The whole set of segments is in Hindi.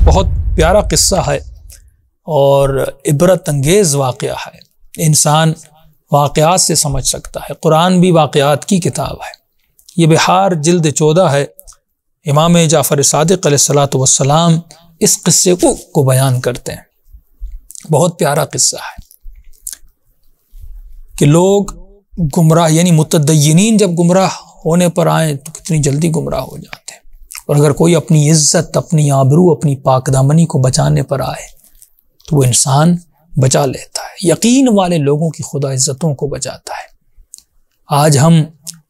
बहुत प्यारा किस्सा है और इबरत अंगेज़ वाक़या है। इंसान वाक़यात से समझ सकता है। कुरान भी वाक़यात की किताब है। ये बिहार जिल्द 14 है। इमाम जाफ़र सादिक़ अलैहिस्सलातु वस्सलाम इस किस्से को बयान करते हैं। बहुत प्यारा किस्सा है कि लोग गुमराह यानी मुतदय्यिनीन जब गुमराह होने पर आए तो कितनी जल्दी गुमराह हो जाते हैं। और अगर कोई अपनी इज्जत, अपनी आबरू, अपनी पाकदामनी को बचाने पर आए तो वो इंसान बचा लेता है। यकीन वाले लोगों की खुदा इज्जतों को बचाता है। आज हम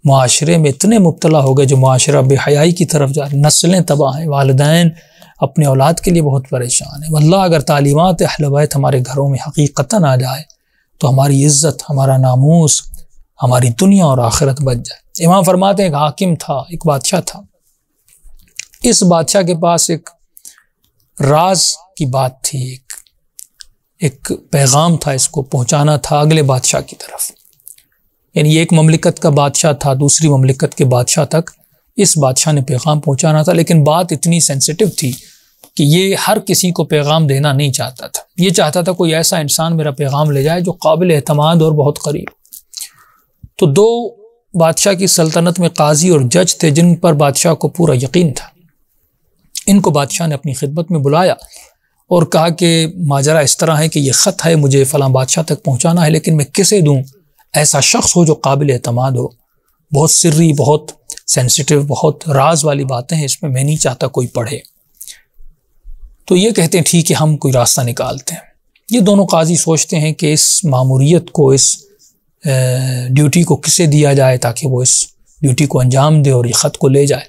मुआशरे में इतने मुब्तला हो गए, जो मुआशरा बेहयाई की तरफ जा रहे, नस्लें तबाह हैं, वालिदैन अपने औलाद के लिए बहुत परेशान है। वल्लाह अगर तालीमात अहले बैत हमारे घरों में हकीकतन आ जाए तो हमारी इज्जत, हमारा नामूस, हमारी दुनिया और आखिरत बच जाए। इमाम फरमाते हैं एक हाकिम था, एक बादशाह था। इस बादशाह के पास एक राज की बात थी, एक पैगाम था, इसको पहुंचाना था अगले बादशाह की तरफ। यानी एक ममलिकत का बादशाह था, दूसरी ममलिकत के बादशाह तक इस बादशाह ने पैगाम पहुंचाना था। लेकिन बात इतनी सेंसिटिव थी कि ये हर किसी को पैगाम देना नहीं चाहता था। ये चाहता था कोई ऐसा इंसान मेरा पैगाम ले जाए जो काबिल एतमाद और बहुत करीब। तो दो बादशाह की सल्तनत में काजी और जज थे जिन पर बादशाह को पूरा यकीन था। इनको बादशाह ने अपनी खिदमत में बुलाया और कहा कि माजरा इस तरह है कि ये ख़त है, मुझे फ़लाँ बादशाह तक पहुँचाना है, लेकिन मैं किसे दूँ? ऐसा शख्स हो जो काबिल एतमाद हो। बहुत सिर्री, बहुत सेंसिटिव, बहुत राज वाली बातें हैं, इसमें मैं नहीं चाहता कोई पढ़े। तो ये कहते हैं ठीक है, हम कोई रास्ता निकालते हैं। ये दोनों काजी सोचते हैं कि इस मामूरियत को, इस ड्यूटी को किसे दिया जाए ताकि वो इस ड्यूटी को अंजाम दे और ये ख़त को ले जाए।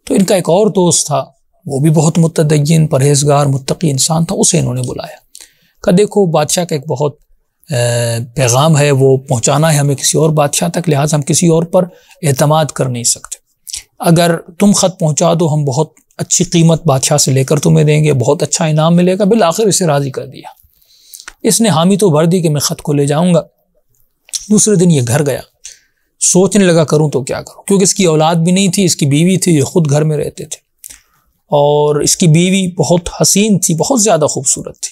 तो इनका एक और दोस्त था, वो भी बहुत मुतदय्यिन, परहेजगार, मुत्तकी इंसान था। उसे इन्होंने बुलाया, कहा देखो बादशाह का एक बहुत पैगाम है, वो पहुंचाना है हमें किसी और बादशाह तक, लिहाजा हम किसी और पर एतमाद कर नहीं सकते। अगर तुम ख़त पहुंचा दो, हम बहुत अच्छी कीमत बादशाह से लेकर तुम्हें देंगे, बहुत अच्छा इनाम मिलेगा। बिल आखिर इसे राज़ी कर दिया। इसने हामी तो भर दी कि मैं ख़त को ले जाऊँगा। दूसरे दिन ये घर गया, सोचने लगा करूँ तो क्या करूँ, क्योंकि इसकी औलाद भी नहीं थी, इसकी बीवी थी, जो खुद घर में रहते थे। और इसकी बीवी बहुत हसीन थी, बहुत ज़्यादा खूबसूरत थी।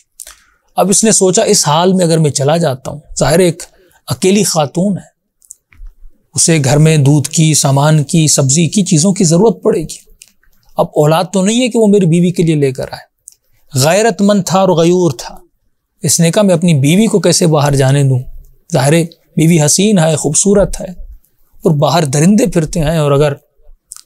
अब इसने सोचा इस हाल में अगर मैं चला जाता हूँ, ज़ाहिर एक अकेली खातून है, उसे घर में दूध की, सामान की, सब्जी की चीज़ों की ज़रूरत पड़ेगी। अब औलाद तो नहीं है कि वो मेरी बीवी के लिए लेकर आए। गैरतमंद था और गयूर था। इसने कहा मैं अपनी बीवी को कैसे बाहर जाने दूँ? ज़ाहिर बीवी हसीन है, खूबसूरत है और बाहर दरिंदे फिरते हैं, और अगर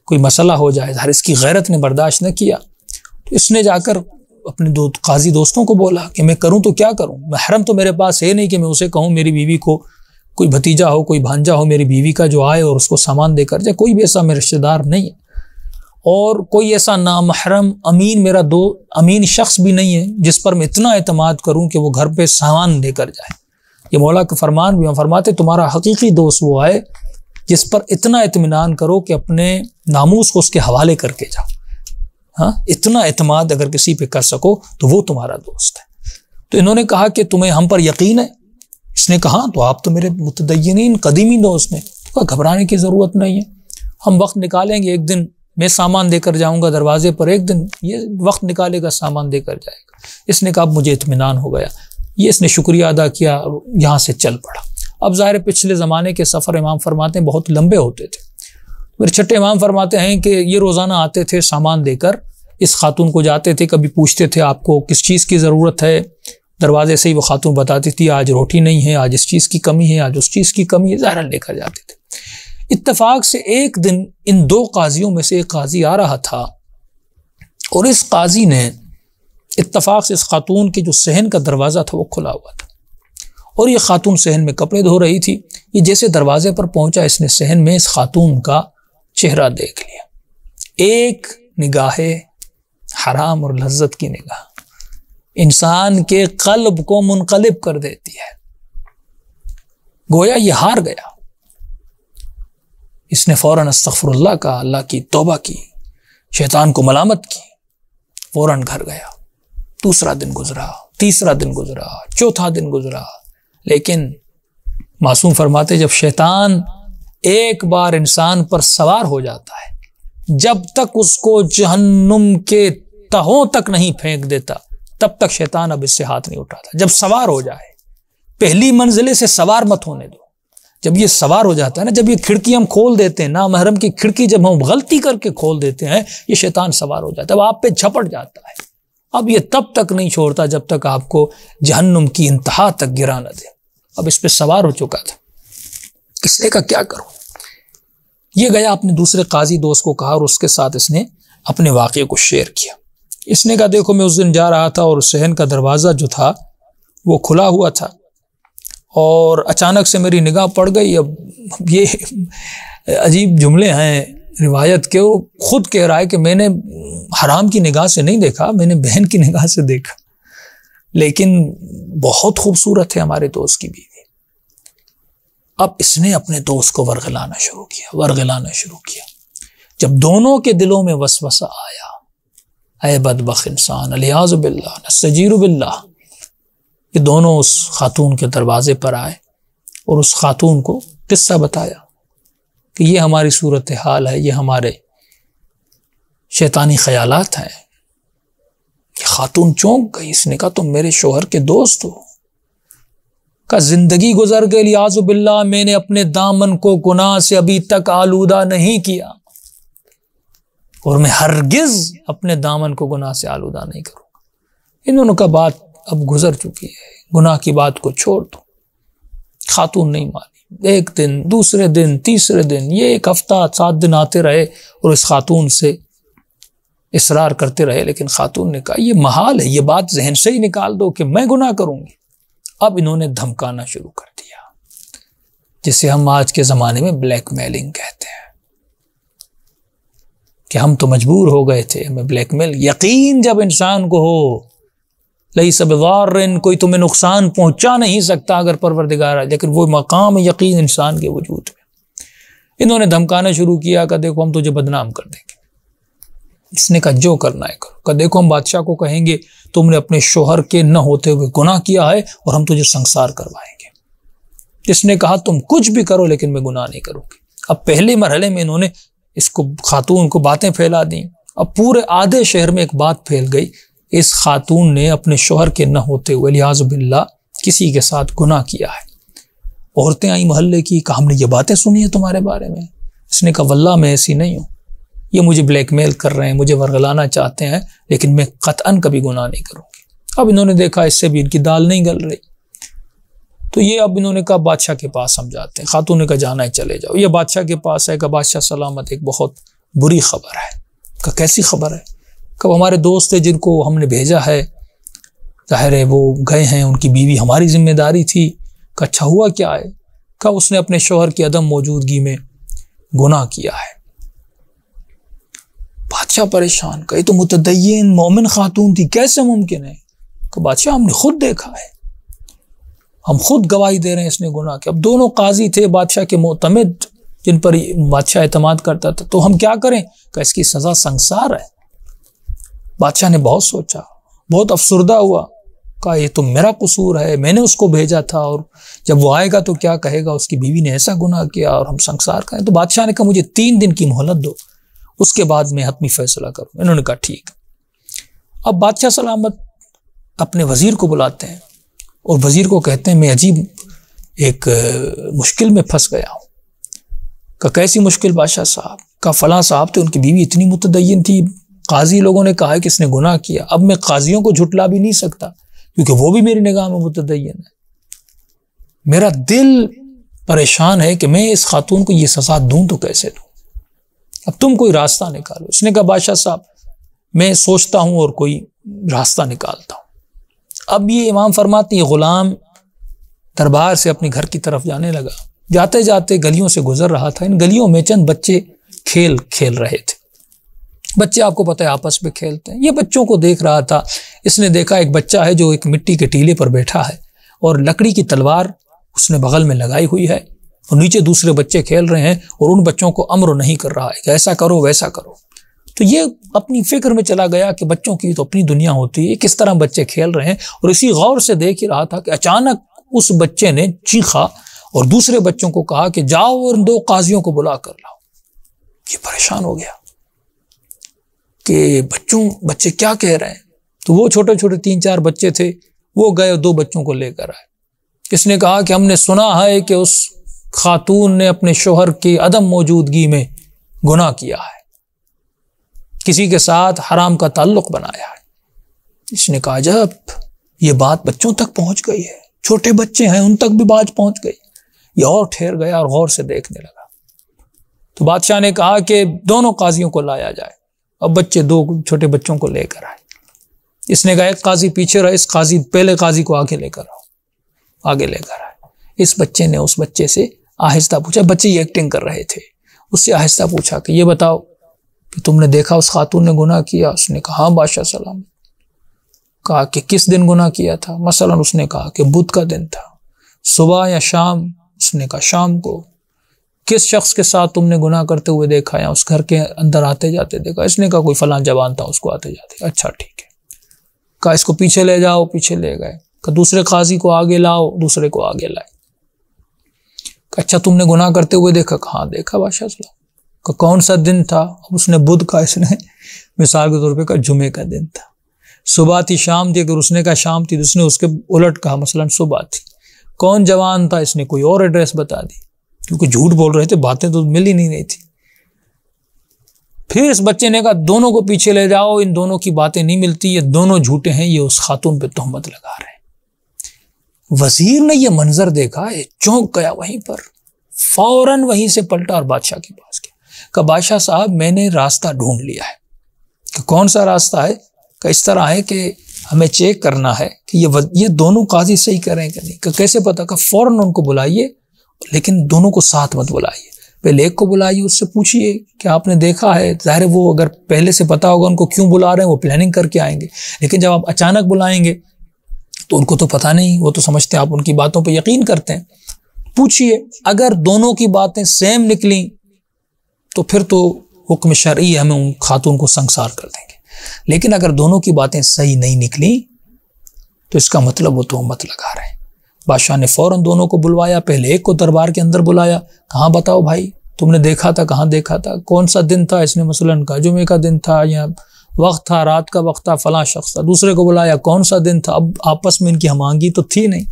कोई मसला हो जाए, ज़ाहिर इसकी गैरत ने बर्दाश्त न किया। तो इसने जाकर अपने दो काजी दोस्तों को बोला कि मैं करूं तो क्या करूं, महरम तो मेरे पास है नहीं कि मैं उसे कहूं मेरी बीवी को, कोई भतीजा हो, कोई भांजा हो मेरी बीवी का जो आए और उसको सामान देकर जाए। कोई भी ऐसा मेरा रिश्तेदार नहीं है और कोई ऐसा नामहरम अमीन मेरा अमीन शख्स भी नहीं है जिस पर मैं इतना एतमाद करूं कि वो घर पे सामान देकर जाए। ये मौला का फरमान भी हम फरमाते, तुम्हारा हकीकी दोस्त वो आए जिस पर इतना इत्मीनान करो कि अपने नामूस को उसके हवाले करके जाओ। हाँ, इतना एतमाद अगर किसी पे कर सको तो वो तुम्हारा दोस्त है। तो इन्होंने कहा कि तुम्हें हम पर यकीन है? इसने कहा तो आप तो मेरे मुतदय्यिनीन कदीमी दोस्त हैं, तो घबराने की ज़रूरत नहीं है, हम वक्त निकालेंगे। एक दिन मैं सामान देकर जाऊंगा दरवाजे पर, एक दिन ये वक्त निकालेगा, सामान देकर जाएगा। इसने कहा मुझे इत्मीनान हो गया। ये इसने शुक्रिया अदा किया, यहाँ से चल पड़ा। अब ज़ाहिर पिछले ज़माने के सफ़र इमाम फरमाते हैं बहुत लंबे होते थे। मेरे छठे इमाम फरमाते हैं कि ये रोज़ाना आते थे, सामान देकर इस खातून को जाते थे। कभी पूछते थे आपको किस चीज़ की ज़रूरत है, दरवाजे से ही वो खातून बताती थी आज रोटी नहीं है, आज इस चीज़ की कमी है, आज उस चीज़ की कमी है, ज़ाहिर लेकर जाते थे। इत्तेफाक से एक दिन इन दो काजियों में से एक काजी आ रहा था और इस काजी ने इत्तेफाक से इस खातून के जो सहन का दरवाज़ा था वो खुला हुआ था और ये खातून सहन में कपड़े धो रही थी। ये जैसे दरवाजे पर पहुंचा, इसने सहन में इस खातून का चेहरा देख लिया। एक निगाहे हराम और लज्जत की निगाह इंसान के कल्ब को मुनक़लिब कर देती है। गोया ये हार गया। इसने फौरन अस्तग़फिरुल्लाह कहा, अल्लाह की तौबा की, शैतान को मलामत की, फौरन घर गया। दूसरा दिन गुजरा, तीसरा दिन गुजरा, चौथा दिन गुजरा, लेकिन मासूम फरमाते जब शैतान एक बार इंसान पर सवार हो जाता है, जब तक उसको जहन्नुम के तहों तक नहीं फेंक देता, तब तक शैतान अब इससे हाथ नहीं उठाता। जब सवार हो जाए, पहली मंजिले से सवार मत होने दो। जब ये सवार हो जाता है ना, जब ये खिड़की हम खोल देते हैं ना, महरम की खिड़की जब हम गलती करके खोल देते हैं, ये शैतान सवार हो जाता है, अब आप पे झपट जाता है। अब ये तब तक नहीं छोड़ता जब तक आपको जहन्नुम की इंतहा तक गिरा न दे। अब इस पे सवार हो चुका था, इसने का क्या करूं। ये गया अपने दूसरे काजी दोस्त को कहा और उसके साथ इसने अपने वाक़े को शेयर किया। इसने कहा देखो, मैं उस दिन जा रहा था और सहन का दरवाज़ा जो था वो खुला हुआ था और अचानक से मेरी निगाह पड़ गई। अब ये अजीब जुमले हैं रिवायत के, वो खुद कह रहा है कि मैंने हराम की निगाह से नहीं देखा, मैंने बहन की निगाह से देखा, लेकिन बहुत खूबसूरत है हमारे दोस्त की बीवी। अब इसने अपने दोस्त को वर्गलाना शुरू किया। जब दोनों के दिलों में वसवसा आया, ऐ बदबख्त इंसान, अलियाज़ु बिल्लाह, नस्तजीरु बिल्लाह, ये दोनों उस खातून के दरवाजे पर आए और उस खातून को किस्सा बताया कि ये हमारी सूरत हाल है, ये हमारे शैतानी ख्यालात हैं। खातून चौंक गई, इसने कहा तुम मेरे शोहर के दोस्त हो। का जिंदगी गुजर गई, लियाज़ु बिल्लाह, मैंने अपने दामन को गुनाह से अभी तक आलूदा नहीं किया और मैं हरगिज अपने दामन को गुनाह से आलूदा नहीं करूंगा। इन दोनों का बात अब गुजर चुकी है, गुनाह की बात को छोड़ दो। खातून नहीं मानी, एक दिन, दूसरे दिन, तीसरे दिन, ये 1 हफ्ता 7 दिन आते रहे और इस खातून से इसरार करते रहे, लेकिन खातून ने कहा ये महाल है, ये बात जहन से ही निकाल दो कि मैं गुनाह करूंगी। अब इन्होंने धमकाना शुरू कर दिया, जिसे हम आज के ज़माने में ब्लैकमेलिंग कहते हैं, कि हम तो मजबूर हो गए थे, हमें ब्लैकमेल। यकीन जब इंसान को हो, लईस बिज़ारिन, कोई तुम्हें नुकसान पहुंचा नहीं सकता अगर परवरदिगार है, लेकिन वो मकाम यकीन इंसान के वजूद में। इन्होंने धमकाना शुरू किया कि देखो हम तुझे बदनाम कर देंगे। इसने कहा जो करना है करो। कहा देखो हम बादशाह को कहेंगे तुमने अपने शोहर के न होते हुए गुनाह किया है और हम तुझे संसार करवाएंगे। इसने कहा तुम कुछ भी करो लेकिन मैं गुनाह नहीं करूंगी। अब पहले मरहले में इन्होंने इसको खातून को बातें फैला दी। अब पूरे आधे शहर में एक बात फैल गई, इस खातून ने अपने शोहर के न होते हुए लिहाज़ बिल्लाह किसी के साथ गुनाह किया है। औरतें आई मोहल्ले की, कहा हमने ये बातें सुनी है तुम्हारे बारे में। इसने कहा वल्लाह मैं ऐसी नहीं हूँ, ये मुझे ब्लैकमेल कर रहे हैं, मुझे वर्गलाना चाहते हैं, लेकिन मैं कतअन कभी गुनाह नहीं करूँगी। अब इन्होंने देखा इससे भी इनकी दाल नहीं गल रही, तो ये अब इन्होंने कहा बादशाह के पास समझाते हैं। खातून ने कहा जाना है चले जाओ। ये बादशाह के पास है, कहा बादशाह सलामत, एक बहुत बुरी खबर है। कहा कैसी खबर है? कब हमारे दोस्त थे जिनको हमने भेजा है, जाहिर है वो गए हैं, उनकी बीवी हमारी जिम्मेदारी थी। कहा अच्छा हुआ क्या है? कहा उसने अपने शौहर की अदम मौजूदगी में गुनाह किया है। बादशाह परेशान, कहे तो मुतदय्यिन मोमिन खातून थी, कैसे मुमकिन है? कहा बादशाह हमने खुद देखा है, हम खुद गवाही दे रहे हैं इसने गुनाह किया। अब दोनों काजी थे बादशाह के मोतमिद, जिन पर बादशाह एतमाद करता था, तो हम क्या करें? कहा इसकी सजा संसार है। बादशाह ने बहुत सोचा, बहुत अफसुर्दा हुआ, कहा ये तो मेरा कसूर है, मैंने उसको भेजा था और जब वो आएगा तो क्या कहेगा, उसकी बीवी ने ऐसा गुनाह किया और हम संसार करें। तो बादशाह ने कहा मुझे 3 दिन की मोहलत दो, उसके बाद मैं हतमी फैसला करूं। इन्होंने कहा ठीक। अब बादशाह सलामत अपने वजीर को बुलाते हैं और वजीर को कहते हैं मैं अजीब एक मुश्किल में फंस गया हूं। कहा कैसी मुश्किल बादशाह साहब? कहा फलां साहब थे, उनकी बीवी इतनी मुतदय्यिन थी, काजी लोगों ने कहा है कि इसने गुनाह किया। अब मैं काजियों को झुटला भी नहीं सकता क्योंकि वो भी मेरी निगाह में मुतदय्यिन है। मेरा दिल परेशान है कि मैं इस खातून को ये सजा दूं तो कैसे दूं, अब तुम कोई रास्ता निकालो। इसने कहा बादशाह साहब मैं सोचता हूं और कोई रास्ता निकालता हूं। अब ये इमाम फरमाते हैं गुलाम दरबार से अपने घर की तरफ जाने लगा। जाते जाते गलियों से गुजर रहा था। इन गलियों में चंद बच्चे खेल खेल रहे थे। बच्चे आपको पता है आपस में खेलते हैं। ये बच्चों को देख रहा था। इसने देखा एक बच्चा है जो एक मिट्टी के टीले पर बैठा है और लकड़ी की तलवार उसने बगल में लगाई हुई है और नीचे दूसरे बच्चे खेल रहे हैं और उन बच्चों को अम्र नहीं कर रहा है कि ऐसा करो वैसा करो। तो ये अपनी फिक्र में चला गया कि बच्चों की तो अपनी दुनिया होती है, किस तरह बच्चे खेल रहे हैं, और इसी गौर से देख ही रहा था कि अचानक उस बच्चे ने चीखा और दूसरे बच्चों को कहा कि जाओ और 2 काजियों को बुला कर लाओ। ये परेशान हो गया, कि बच्चे क्या कह रहे हैं। तो वो छोटे छोटे 3-4 बच्चे थे, वो गए 2 बच्चों को लेकर आए। इसने कहा कि हमने सुना है कि उस खातून ने अपने शोहर की अदम मौजूदगी में गुनाह किया है, किसी के साथ हराम का ताल्लुक बनाया है। इसने कहा जब ये बात बच्चों तक पहुंच गई है, छोटे बच्चे हैं, उन तक भी बात पहुंच गई। ये और ठहर गया और गौर से देखने लगा। तो बादशाह ने कहा कि दोनों काजियों को लाया जाए। अब बच्चे 2 छोटे बच्चों को लेकर आए। इसने कहा एक काजी पीछे रहे, इस काजी पहले काजी को आगे लेकर आओ। आगे लेकर आए। इस बच्चे ने उस बच्चे से आहिस्ता पूछा, बच्चे ये एक्टिंग कर रहे थे, उससे आहिस्ता पूछा कि ये बताओ कि तुमने देखा उस खातून ने गुनाह किया? उसने कहा हाँ बादशाह सलाम। कहा कि किस दिन गुनाह किया था? मसलन उसने कहा कि बुध का दिन था। सुबह या शाम? उसने कहा शाम को। किस शख्स के साथ तुमने गुनाह करते हुए देखा या उस घर के अंदर आते जाते देखा? इसने कहा कोई फलां जवान था, उसको आते जाते। अच्छा ठीक है। कहा इसको पीछे ले जाओ, पीछे ले गए। कहा दूसरे काजी को आगे लाओ, दूसरे को आगे लाए। अच्छा तुमने गुनाह करते हुए देखा? कहाँ देखा बादशाह सलाम। कहा कौन सा दिन था? उसने बुध का, इसने मिसाल के तौर पे कहा जुमे का दिन था। सुबह थी, शाम थी? अगर उसने कहा शाम थी, उसने उसके उलट कहा मसलन सुबह थी। कौन जवान था? इसने कोई और एड्रेस बता दी, क्योंकि झूठ बोल रहे थे, बातें तो मिल ही नहीं रही थी। फिर इस बच्चे ने कहा दोनों को पीछे ले जाओ, इन दोनों की बातें नहीं मिलती, ये दोनों झूठे हैं, ये उस खातून पे तोहमत लगा रहे हैं। वजीर ने ये मंजर देखा, ये चौंक गया वहीं पर, फौरन वहीं से पलटा और बादशाह के पास गया। कहा बादशाह साहब मैंने रास्ता ढूंढ लिया है। कि कौन सा रास्ता है? का इस तरह है कि हमें चेक करना है कि ये दोनों काजी सही कर रहे हैं कि नहीं। का कैसे पता? का फौरन उनको बुलाइए, लेकिन दोनों को साथ मत बुलाइए, पहले एक को बुलाइए, उससे पूछिए कि आपने देखा है। जाहिर है वो अगर पहले से पता होगा उनको क्यों बुला रहे हैं, वो प्लानिंग करके आएंगे। लेकिन जब आप अचानक बुलाएंगे तो उनको तो पता नहीं, वो तो समझते हैं आप उनकी बातों पर यकीन करते हैं। पूछिए, अगर दोनों की बातें सेम निकली तो फिर तो हुक्म शरई है, हमें उन खातून को संसार कर देंगे। लेकिन अगर दोनों की बातें सही नहीं निकली तो इसका मतलब वो तोहमत लगा रहे हैं। बादशाह ने फौरन दोनों को बुलवाया, पहले एक को दरबार के अंदर बुलाया। कहाँ बताओ भाई तुमने देखा था? कहाँ देखा था? कौन सा दिन था? इसने मसलन कहा जुमे का दिन था, या वक्त था, रात का वक्त था, फलां शख्स था। दूसरे को बुलाया, कौन सा दिन था? अब आपस में इनकी हमांगी तो थी नहीं,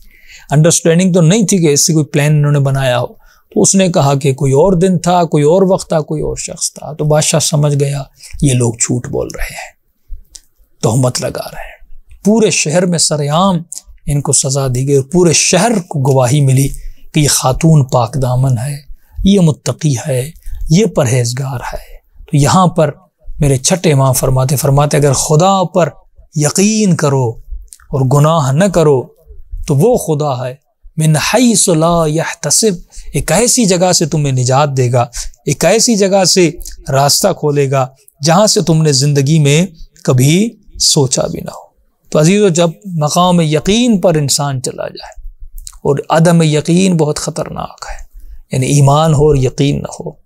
अंडरस्टैंडिंग तो नहीं थी कि इससे कोई प्लान इन्होंने बनाया हो। तो उसने कहा कि कोई और दिन था, कोई और वक्त था, कोई और शख्स था। तो बादशाह समझ गया ये लोग झूठ बोल रहे हैं, तोहमत लगा रहे हैं। पूरे शहर में सरेआम इनको सजा दी गई और पूरे शहर को गवाही मिली कि ये खातून पाक दामन है, ये मुत्तकी है, ये परहेजगार है। तो यहाँ पर मेरे छठे इमाम फरमाते अगर खुदा पर यकीन करो और गुनाह न करो तो वो खुदा है मिन हैसु ला यहतसिब, एक ऐसी जगह से तुम्हें निजात देगा, एक ऐसी जगह से रास्ता खोलेगा जहाँ से तुमने ज़िंदगी में कभी सोचा भी ना हो। तो अजीज़ों, जब मकाम यकीन पर इंसान चला जाए, और अदम यकीन बहुत ख़तरनाक है, यानी ईमान हो और यकीन न हो,